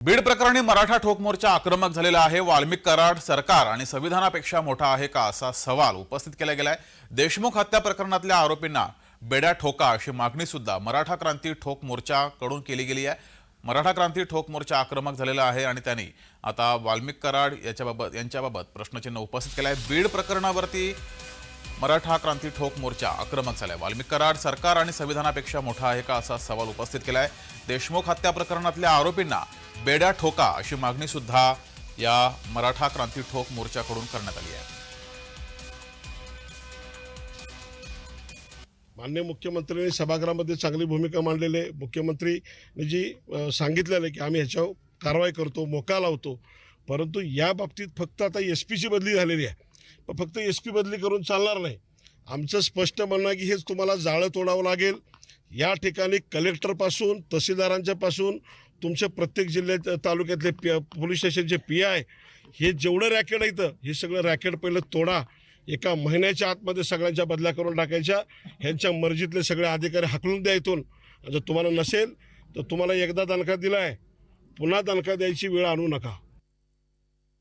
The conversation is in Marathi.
बीड प्रकरणी मराठा ठोक मोर्चा आक्रमक झालेला आहे। वाल्मिक कराड सरकार आणि संविधानापेक्षा मोठा आहे का असा सवाल उपस्थित केला गेलाय। देशमुख हत्या प्रकरणातल्या आरोपींना बेड्या ठोका अशी मागणी सुद्धा मराठा क्रांती ठोक मोर्चाकडून केली गेली आहे। मराठा क्रांती ठोक मोर्चा आक्रमक झालेला आहे आणि त्यांनी आता वाल्मिक कराड यांच्याबाबत प्रश्नचिन्ह उपस्थित केलाय। बीड प्रकरणावरती मराठा क्रांती ठोक मोर्चा आक्रमक झालाय। वाल्मिक कराड सरकार आणि संविधानापेक्षा मोठा आहे का असा सवाल उपस्थित केलाय। देशमुख हत्या प्रकरणातल्या आरोपींना बेड्या ठोका अशी मागणी सुद्धा या मराठा क्रांती ठोक मोर्चाकडून करण्यात आली आहे। माननीय मुख्यमंत्र्यांनी सभागृहामध्ये चांगली भूमिका मांडलेली आहे। मुख्यमंत्रीने जी सांगितलेलं आहे की आम्ही ह्याच्यावर कारवाई करतो, मोका लावतो, परंतु या बाबतीत फक्त आता एसपीची बदली झालेली आहे। पण फक्त एसपी बदली करून चालणार नाही। आमचं स्पष्ट म्हणणं आहे की हे तुम्हाला जाळं तोडावं लागेल। या ठिकाणी कलेक्टरपासून तहसीलदारांच्यापासून तुमच्या प्रत्येक जिल्ह्यात तालुक्यातले पोलीस स्टेशनचे PI हे जेवढं रॅकेट आहे हे सगळं रॅकेट पहिलं तोडा। एका महिन्याच्या आतमध्ये सगळ्यांच्या बदल्या करून टाकायच्या। ह्यांच्या मर्जीतले सगळे अधिकारी हाकलून द्या इथून। जर तुम्हाला नसेल तर तुम्हाला एकदा दणका दिला आहे, पुन्हा दणका द्यायची वेळ आणू नका।